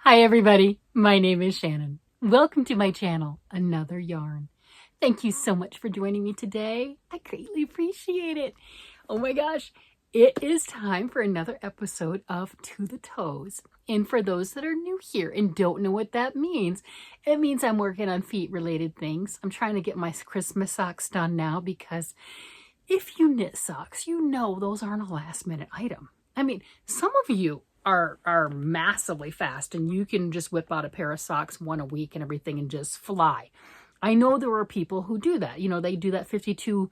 Hi everybody, my name is Shannon. Welcome to my channel, Another Yarn. Thank you so much for joining me today. I greatly appreciate it. Oh my gosh, it is time for another episode of To the Toes. And for those that are new here and don't know what that means, it means I'm working on feet related things. I'm trying to get my Christmas socks done now because if you knit socks, you know those aren't a last minute item. I mean, some of you are massively fast and you can just whip out a pair of socks one a week and everything and just fly. I know there are people who do that. You know, they do that 52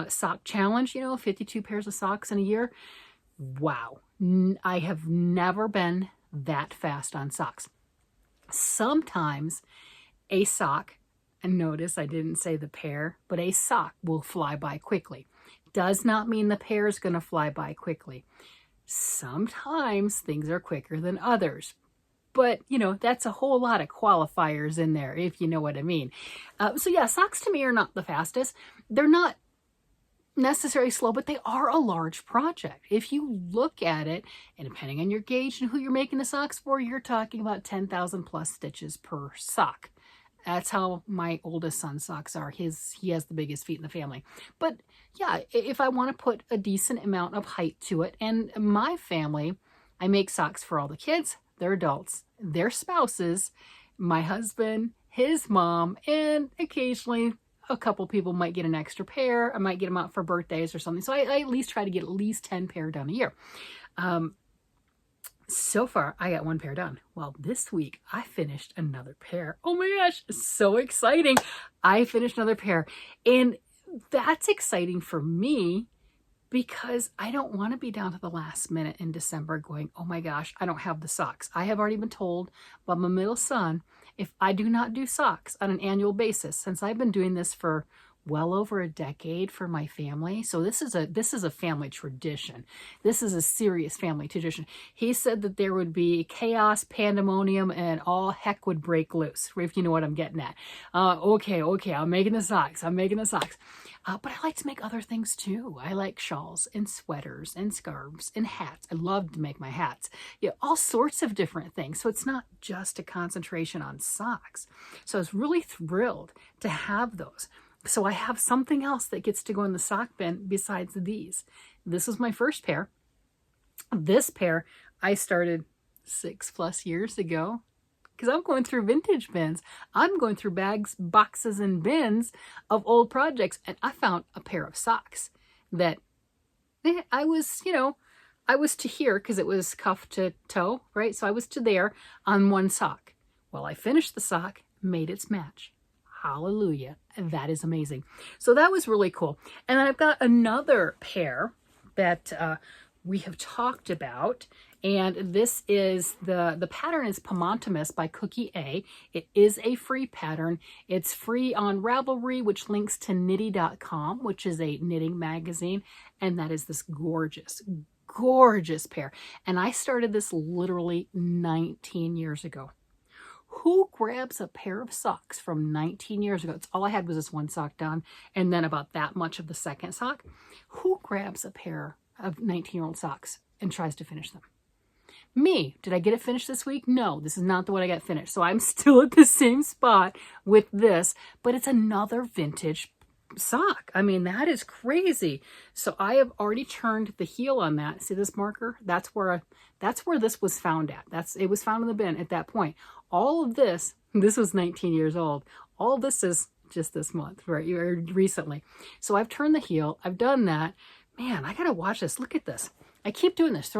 sock challenge, 52 pairs of socks in a year. Wow. I have never been that fast on socks. Sometimes a sock, and notice I didn't say the pair, but a sock will fly by quickly. Does not mean the pair is going to fly by quickly. Sometimes things are quicker than others. But, that's a whole lot of qualifiers in there, if you know what I mean. So yeah, socks to me are not the fastest. They're not necessarily slow, but they are a large project. If you look at it, and depending on your gauge and who you're making the socks for, you're talking about 10,000 plus stitches per sock. That's how my oldest son's socks are. He has the biggest feet in the family. But yeah, if I want to put a decent amount of height to it, and my family, I make socks for all the kids, their adults, their spouses, my husband, his mom, and occasionally a couple people might get an extra pair. I might get them out for birthdays or something. So I at least try to get at least 10 pair done a year. So far, I got one pair done. Well, this week, I finished another pair. Oh my gosh, so exciting. I finished another pair. And that's exciting for me because I don't want to be down to the last minute in December going, oh my gosh, I don't have the socks. I have already been told by my middle son, if I do not do socks on an annual basis, since I've been doing this for well over a decade for my family. So this is a family tradition. This is a serious family tradition. He said that there would be chaos, pandemonium, and all heck would break loose, if you know what I'm getting at. Okay, I'm making the socks. But I like to make other things too. I like shawls and sweaters and scarves and hats. I love to make my hats. All sorts of different things. So it's not just a concentration on socks. So I was really thrilled to have those. So I have something else that gets to go in the sock bin besides these. This was my first pair. This pair I started 6+ years ago because I'm going through vintage bins. I'm going through bags, boxes, and bins of old projects, and I found a pair of socks that I was to here because it was cuff to toe, right? So I was to there on one sock. Well, I finished the sock, made its match. Hallelujah. That is amazing. So that was really cool. And then I've got another pair that we have talked about. And this is the pattern is Pomontimus by Cookie A. It is a free pattern. It's free on Ravelry, which links to Knitty.com, which is a knitting magazine. And that is this gorgeous, gorgeous pair. And I started this literally 19 years ago. Who grabs a pair of socks from 19 years ago? It's all I had was this one sock done and then about that much of the second sock. Who grabs a pair of 19-year-old socks and tries to finish them? Me. Did I get it finished this week? No, this is not the one I got finished. So I'm still at the same spot with this, but it's another vintage sock. I mean, that is crazy. So I have already turned the heel on that. See this marker? That's where this was found at. It was found in the bin at that point. All of this was 19 years old. All of this is just this month, right? Or recently. So I've turned the heel. I've done that. Man, I got to watch this. Look at this. I keep doing this.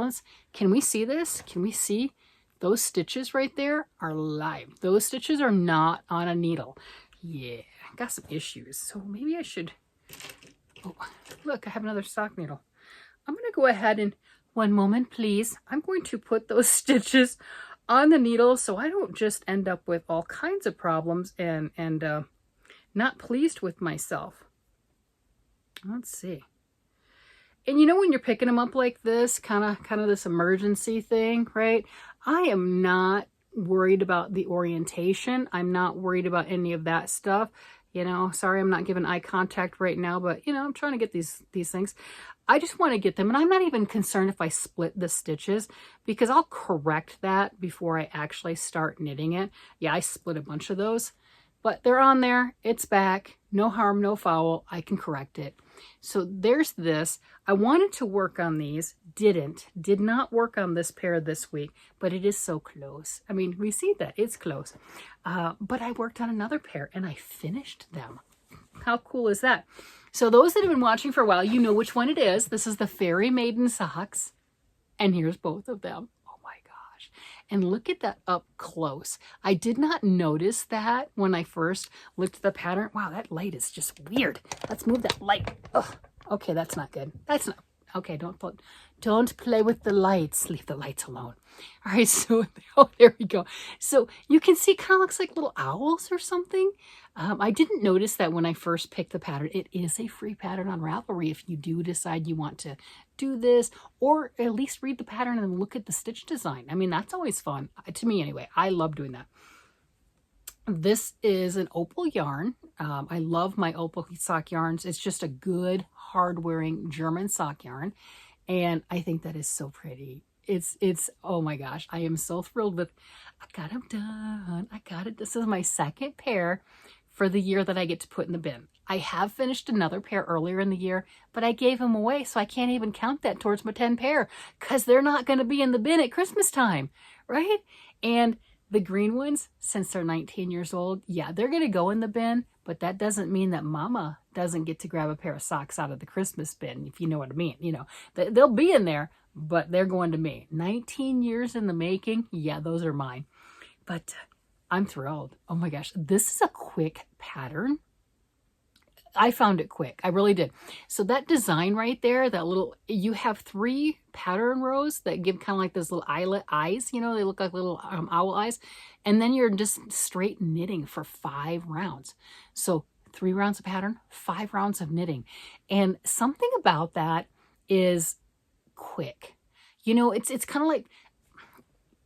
Can we see this? Can we see those stitches right there are live? Those stitches are not on a needle. Yeah, I got some issues. So maybe I should, oh, look, I have another sock needle. I'm going to go ahead and, one moment, please. I'm going to put those stitches on the needle so I don't just end up with all kinds of problems and not pleased with myself. Let's see. And when you're picking them up like this, kind of this emergency thing, right? I am not worried about the orientation. I'm not worried about any of that stuff. You know, sorry, I'm not giving eye contact right now, but you know, I'm trying to get these things. I just want to get them, and I'm not even concerned if I split the stitches because I'll correct that before I actually start knitting it. Yeah, I split a bunch of those, but they're on there. It's back. No harm, no foul. I can correct it. So there's this. I wanted to work on these. Did not work on this pair this week, but it is so close. I mean, we see that it's close. But I worked on another pair and I finished them. How cool is that? So those that have been watching for a while, you know which one it is. This is the Fairy Maiden socks. And here's both of them. Oh my gosh. And look at that up close. I did not notice that when I first looked at the pattern. Wow, that light is just weird. Let's move that light. Ugh. Okay, that's not good. That's not. Okay, don't play with the lights. Leave the lights alone. All right, so, oh, there we go. So you can see it kind of looks like little owls or something. I didn't notice that when I first picked the pattern. It is a free pattern on Ravelry if you do decide you want to do this, or at least read the pattern and look at the stitch design. I mean, that's always fun. To me anyway, I love doing that. This is an opal yarn. I love my opal sock yarns. It's just a good, hard-wearing German sock yarn. And I think that is so pretty. It's oh my gosh, I am so thrilled with, I got them done. I got it. This is my second pair for the year that I get to put in the bin. I have finished another pair earlier in the year, but I gave them away, so I can't even count that towards my 10 pair because they're not going to be in the bin at Christmas time, right? And the green ones, since they're 19 years old, yeah, they're going to go in the bin, but that doesn't mean that Mama doesn't get to grab a pair of socks out of the Christmas bin, if you know what I mean. You know, they'll be in there, but they're going to me. 19 years in the making, yeah, those are mine. But I'm thrilled. Oh my gosh, this is a quick pattern. I found it quick. I really did. So that design right there, that little, you have 3 pattern rows that give kind of like those little eyelet eyes, you know, they look like little owl eyes. And then you're just straight knitting for 5 rounds. So 3 rounds of pattern, 5 rounds of knitting. And something about that is quick. You know, it's kind of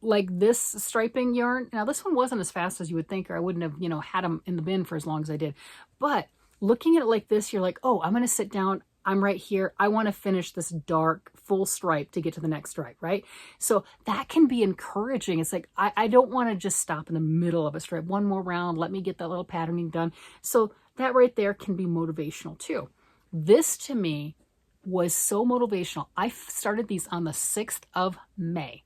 like this striping yarn. Now this one wasn't as fast as you would think, or I wouldn't have, you know, had them in the bin for as long as I did. But looking at it like this, you're like, oh, I'm going to sit down. I'm right here. I want to finish this dark full stripe to get to the next stripe, right? So that can be encouraging. It's like, I don't want to just stop in the middle of a stripe. One more round. Let me get that little patterning done. So that right there can be motivational too. This to me was so motivational. I started these on the 6th of May.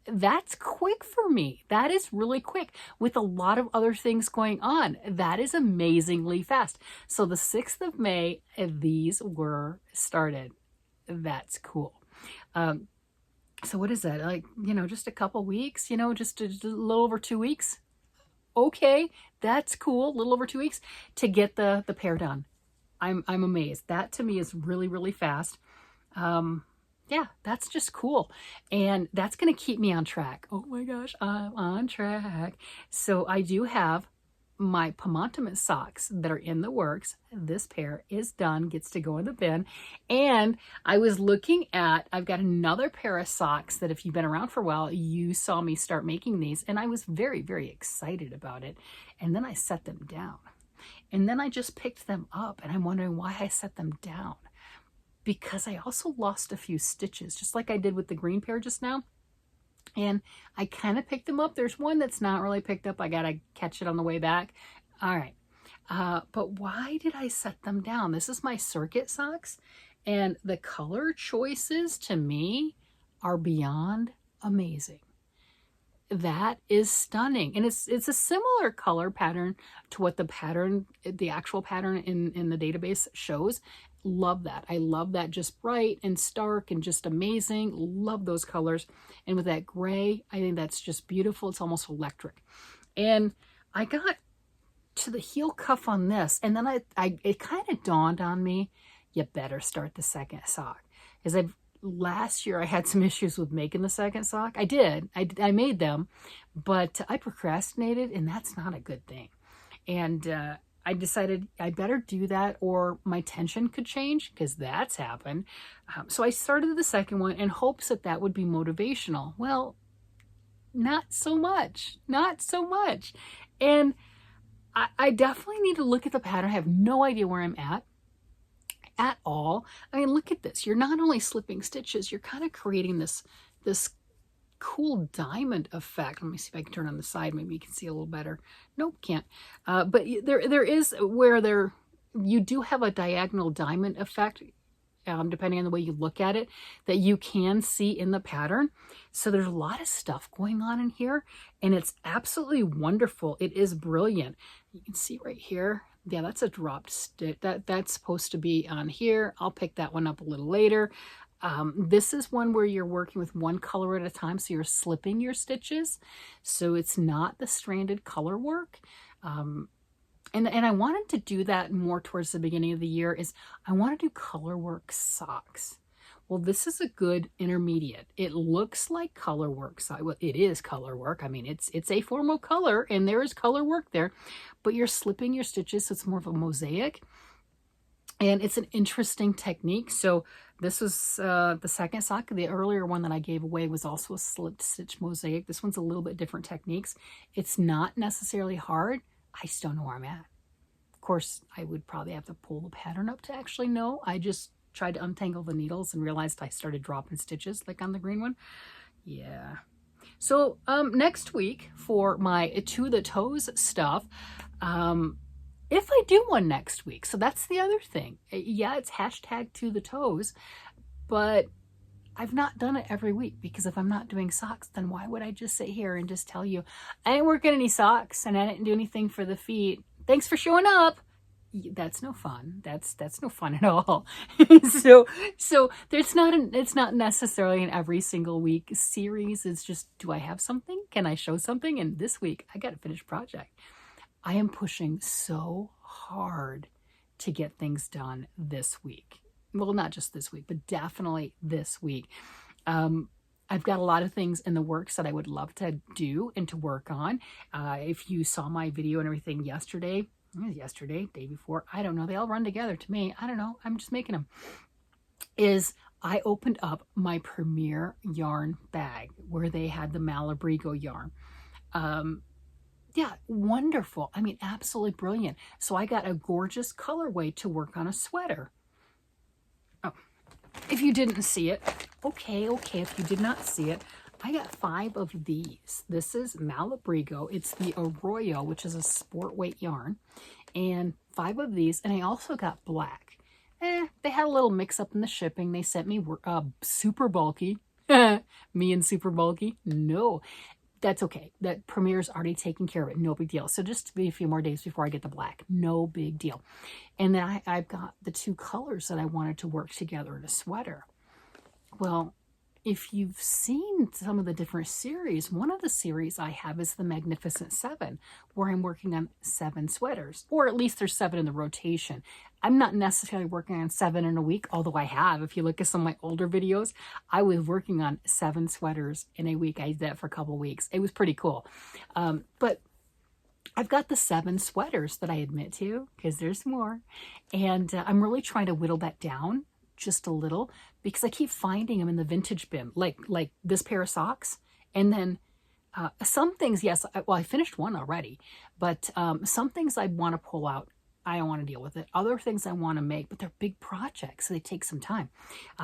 That's quick for me. That is really quick with a lot of other things going on. That is amazingly fast. So the 6th of May, these were started. That's cool. So what is that? Like, you know, just a couple weeks, you know, just a little over 2 weeks. Okay, that's cool. A little over 2 weeks to get the pair done. I'm amazed. That to me is really, really fast. Yeah, that's just cool. And that's going to keep me on track. Oh my gosh, I'm on track. So I do have my Pomontiment socks that are in the works. This pair is done, gets to go in the bin. And I was looking at, I've got another pair of socks that if you've been around for a while, you saw me start making these. And I was very, very excited about it. And then I set them down. And then I just picked them up and I'm wondering why I set them down. Because I also lost a few stitches, just like I did with the green pair just now. And I kind of picked them up. There's one that's not really picked up. I got to catch it on the way back. All right. But why did I set them down? This is my circuit socks. And the color choices to me are beyond amazing. That is stunning. And it's a similar color pattern to what the actual pattern in the database shows. Love that. I love that, just bright and stark and just amazing. Love those colors. And with that gray, I think that's just beautiful. It's almost electric. And I got to the heel cuff on this, and then it kind of dawned on me, you better start the second sock. As last year I had some issues with making the second sock. I did. I made them, but I procrastinated, and that's not a good thing. And I decided I better do that or my tension could change, because that's happened. So I started the second one in hopes that that would be motivational. Well, not so much. Not so much. And I definitely need to look at the pattern. I have no idea where I'm at all. I mean, look at this. You're not only slipping stitches, you're kind of creating this cool diamond effect. Let me see if I can turn on the side. Maybe you can see a little better. Nope, can't. But there is where you do have a diagonal diamond effect, depending on the way you look at it, that you can see in the pattern. So there's a lot of stuff going on in here, and it's absolutely wonderful. It is brilliant. You can see right here. Yeah, that's a dropped stitch. That's supposed to be on here. I'll pick that one up a little later. This is one where you're working with one color at a time, so you're slipping your stitches. So it's not the stranded color work. And I wanted to do that more towards the beginning of the year. Is I want to do color work socks. Well, this is a good intermediate. It looks like color work. Well, it is color work. I mean, it's a form of color, and there is color work there, but you're slipping your stitches, so it's more of a mosaic. And it's an interesting technique. So this was the second sock. The earlier one that I gave away was also a slip stitch mosaic. This one's a little bit different techniques. It's not necessarily hard. I just don't know where I'm at. Of course, I would probably have to pull the pattern up to actually know. I just tried to untangle the needles and realized I started dropping stitches like on the green one. Yeah. So next week for my To the Toes stuff, if I do one next week, so that's the other thing. Yeah, it's hashtag To the Toes, but I've not done it every week, because if I'm not doing socks, then why would I just sit here and just tell you, I didn't work on any socks and I didn't do anything for the feet. Thanks for showing up. That's no fun. That's no fun at all. so it's not necessarily an every single week series. It's just, do I have something? Can I show something? And this week I got a finished project. I am pushing so hard to get things done this week. Well, not just this week, but definitely this week. I've got a lot of things in the works that I would love to do and to work on. If you saw my video and everything yesterday, day before, I don't know, they all run together to me. I don't know, I'm just making them. I opened up my Premier yarn bag where they had the Malabrigo yarn. Yeah, wonderful. I mean, absolutely brilliant. So I got a gorgeous colorway to work on a sweater. Oh, if you didn't see it, okay, if you did not see it, I got 5 of these. This is Malabrigo. It's the Arroyo, which is a sport weight yarn, and 5 of these. And I also got black. They had a little mix up in the shipping. They sent me super bulky. Me and super bulky? No. That's okay. That Premier's already taken care of it. No big deal. So just be a few more days before I get the black. No big deal. And then I've got the 2 colors that I wanted to work together in a sweater. Well, if you've seen some of the different series, one of the series I have is the Magnificent 7, where I'm working on 7 sweaters, or at least there's 7 in the rotation. I'm not necessarily working on 7 in a week, although I have. If you look at some of my older videos, I was working on 7 sweaters in a week. I did that for a couple of weeks. It was pretty cool. But I've got the 7 sweaters that I admit to, because there's more. And I'm really trying to whittle that down just a little, because I keep finding them in the vintage bin, like this pair of socks. And then some things, yes, I finished one already, but some things I want to pull out. I don't want to deal with it. Other things I want to make, but they're big projects, so they take some time.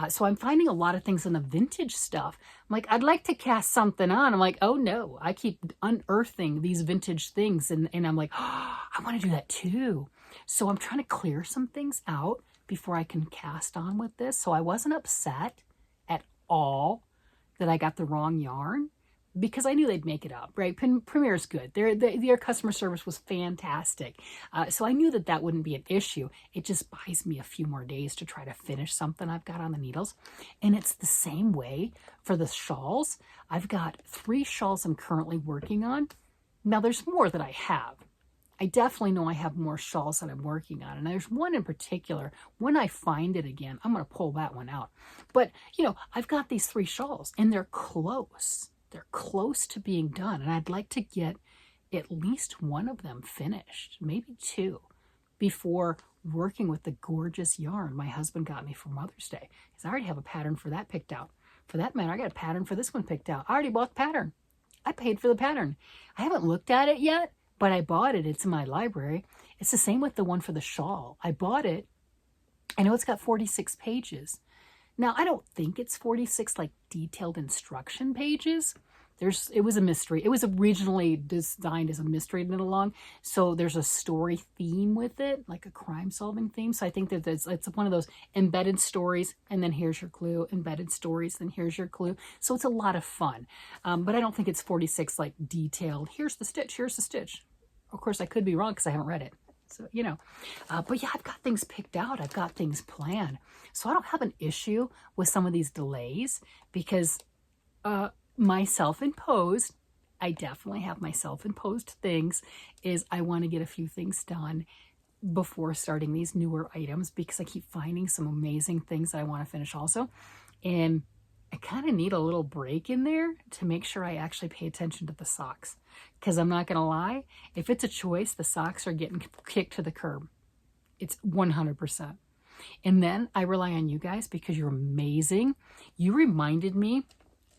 So I'm finding a lot of things in the vintage stuff. I'm like, I'd like to cast something on. I'm like, oh no, I keep unearthing these vintage things. And I'm like, oh, I want to do that too. So I'm trying to clear some things out before I can cast on with this. So I wasn't upset at all that I got the wrong yarn, because I knew they'd make it up, right? Premier's good. Their customer service was fantastic. So I knew that wouldn't be an issue. It just buys me a few more days to try to finish something I've got on the needles. And it's the same way for the shawls. I've got 3 shawls I'm currently working on. Now there's more that I have. I definitely know I have more shawls that I'm working on. And there's one in particular, when I find it again, I'm going to pull that one out. But, you know, I've got these 3 shawls and they're close. They're close to being done. And I'd like to get at least one of them finished, maybe 2, before working with the gorgeous yarn my husband got me for Mother's Day. Because I already have a pattern for that picked out. For that matter, I got a pattern for this one picked out. I already bought the pattern. I paid for the pattern. I haven't looked at it yet, but I bought it. It's in my library. It's the same with the one for the shawl. I bought it. I know it's got 46 pages. Now, I don't think it's 46 like detailed instruction pages. It was a mystery. It was originally designed as a mystery knit along. So there's a story theme with it, like a crime solving theme. So I think that it's one of those embedded stories, and then here's your clue, embedded stories, then here's your clue. So it's a lot of fun. But I don't think it's 46 like detailed. Here's the stitch, here's the stitch. Of course, I could be wrong because I haven't read it. So, you know, but yeah, I've got things picked out. I've got things planned. So I don't have an issue with some of these delays because my self-imposed, I definitely have my self-imposed things, is I want to get a few things done before starting these newer items because I keep finding some amazing things that I want to finish also. And I kind of need a little break in there to make sure I actually pay attention to the socks. Because I'm not going to lie, if it's a choice, the socks are getting kicked to the curb. It's 100%. And then I rely on you guys because you're amazing. You reminded me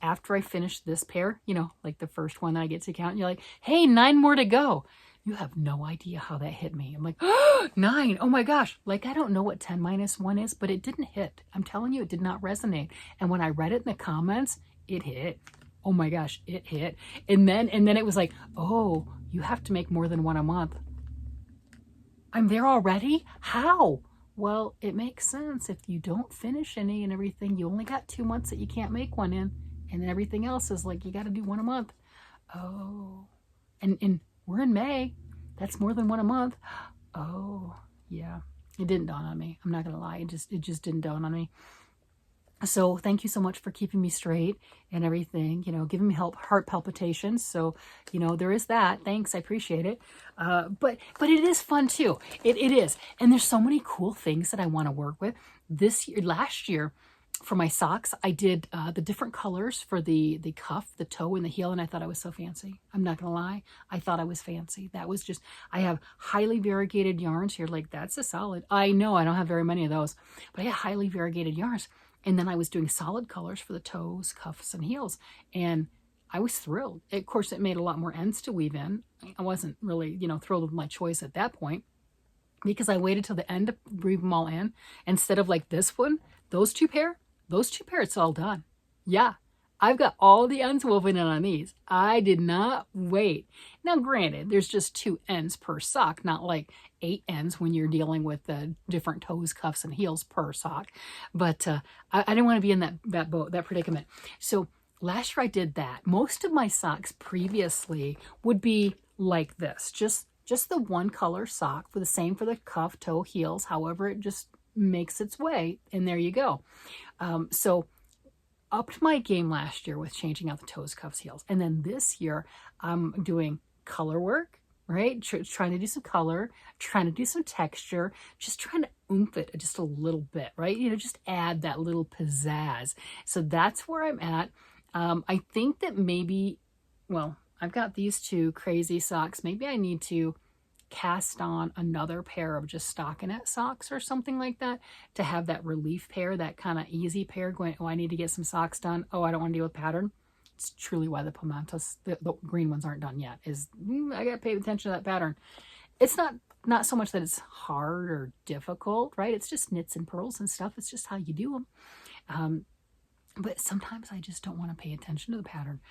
after I finished this pair, you know, like the first one that I get to count, and you're like, hey, 9 more to go. You have no idea how that hit me. I'm like, oh, 9. Oh my gosh. Like, I don't know what 10 minus 1 is, but it didn't hit. I'm telling you, it did not resonate. And when I read it in the comments, it hit. Oh my gosh, it hit. And then it was like, oh, you have to make more than 1 a month. I'm there already? How? Well, it makes sense. If you don't finish any and everything, you only got 2 months that you can't make one in. And then everything else is like, you got to do 1 a month. Oh, and we're in May. That's more than 1 a month. Oh, yeah. It didn't dawn on me. I'm not going to lie. It just didn't dawn on me. So thank you so much for keeping me straight and everything, you know, giving me heart palpitations. So, you know, there is that. Thanks. I appreciate it. But it is fun too. It is. And there's so many cool things that I want to work with. Last year, for my socks, I did the different colors for the cuff, the toe, and the heel, and I thought I was so fancy. I'm not going to lie. I thought I was fancy. That was just, I have highly variegated yarns here. Like, that's a solid. I know I don't have very many of those, but I have highly variegated yarns. And then I was doing solid colors for the toes, cuffs, and heels. And I was thrilled. Of course, it made a lot more ends to weave in. I wasn't really, you know, thrilled with my choice at that point because I waited till the end to weave them all in. Instead of like this one, those two pair, it's all done. Yeah, I've got all the ends woven in on these. I did not wait. Now, granted, there's just 2 ends per sock, not like 8 ends when you're dealing with the different toes, cuffs, and heels per sock. But I didn't want to be in that predicament. So last year I did that. Most of my socks previously would be like this, just the one color sock for the same for the cuff, toe, heels. However, it just makes its way, and there you go. So upped my game last year with changing out the toes, cuffs, heels. And then this year I'm doing color work, right? Trying to do some color, trying to do some texture, just trying to oomph it just a little bit, right? You know, just add that little pizzazz. So that's where I'm at. I think that maybe, well, I've got these 2 crazy socks. Maybe I need to cast on another pair of just stockinette socks or something like that to have that relief pair, that kind of easy pair going, oh, I need to get some socks done. Oh, I don't want to deal with pattern. It's truly why the Pomantos, the green ones aren't done yet, is I got to pay attention to that pattern. It's not so much that it's hard or difficult, right? It's just knits and purls and stuff. It's just how you do them. But sometimes I just don't want to pay attention to the pattern.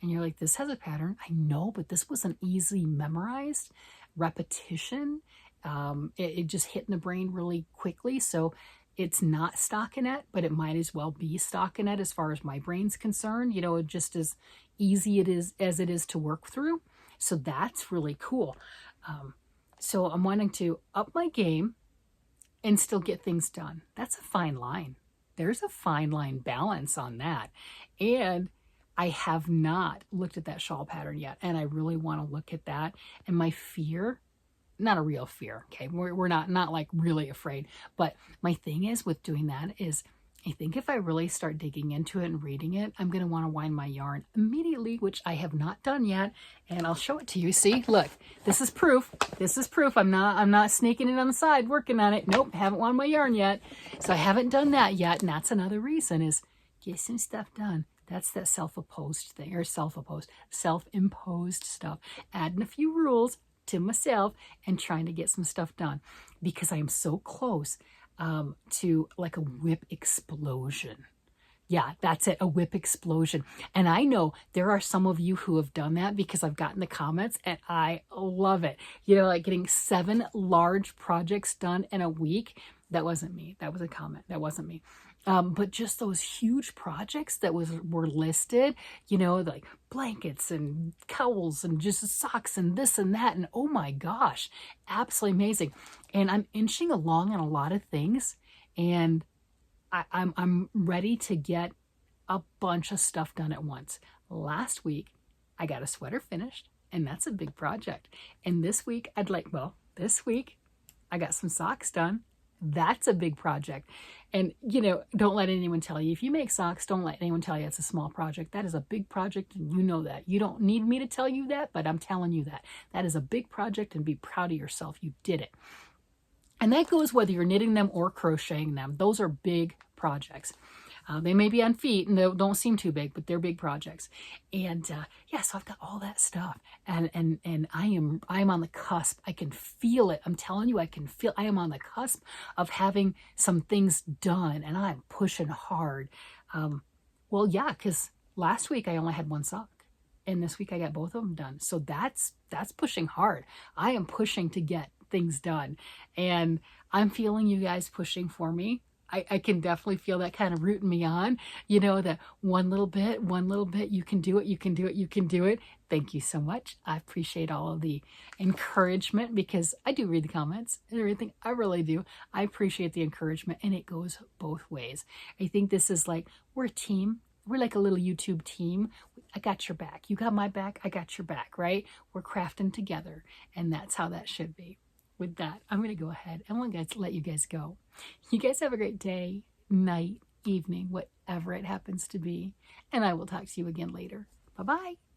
And you're like, this has a pattern. I know, but this wasn't easily memorized. Repetition, it just hit in the brain really quickly. So it's not stockinette, but it might as well be stockinette as far as my brain's concerned. You know, just as easy as it is to work through. So that's really cool. So I'm wanting to up my game and still get things done. That's a fine line. There's a fine line balance on that. And I have not looked at that shawl pattern yet, and I really want to look at that. And my fear, not a real fear, okay? We're not like really afraid, but my thing is with doing that is I think if I really start digging into it and reading it, I'm going to want to wind my yarn immediately, which I have not done yet, and I'll show it to you. See, look, this is proof. This is proof. I'm not sneaking it on the side, working on it. Nope, haven't wound my yarn yet. So I haven't done that yet, and that's another reason is get some stuff done. That's that self-imposed stuff. Adding a few rules, to myself and trying to get some stuff done because I am so close to like a whip explosion. Yeah, that's it, a whip explosion. And I know there are some of you who have done that because I've gotten the comments and I love it. You know, like getting 7 large projects done in a week. That wasn't me. That was a comment. That wasn't me. But just those huge projects that were listed, you know, like blankets and cowls and just socks and this and that. And oh my gosh, absolutely amazing. And I'm inching along on a lot of things. And I'm ready to get a bunch of stuff done at once. Last week, I got a sweater finished, and that's a big project. And this week, this week, I got some socks done. That's a big project. And, you know, don't let anyone tell you, if you make socks, don't let anyone tell you it's a small project. That is a big project, and you know that. You don't need me to tell you that, but I'm telling you that. That is a big project, and be proud of yourself. You did it. And that goes whether you're knitting them or crocheting them. Those are big projects. They may be on feet and they don't seem too big, but they're big projects. And yeah, so I've got all that stuff, and I am on the cusp. I can feel it. I'm telling you, I am on the cusp of having some things done, and I'm pushing hard. Well, yeah, because last week I only had 1 sock. And this week I got both of them done. So that's pushing hard. I am pushing to get things done. And I'm feeling you guys pushing for me. I can definitely feel that kind of rooting me on. You know, that one little bit, you can do it, you can do it, you can do it. Thank you so much. I appreciate all of the encouragement because I do read the comments and everything. I really do. I appreciate the encouragement, and it goes both ways. I think this is like, we're a team. We're like a little YouTube team. I got your back. You got my back. I got your back, right? We're crafting together, and that's how that should be. With that, I'm going to go ahead and let you guys go. You guys have a great day, night, evening, whatever it happens to be, and I will talk to you again later. Bye-bye.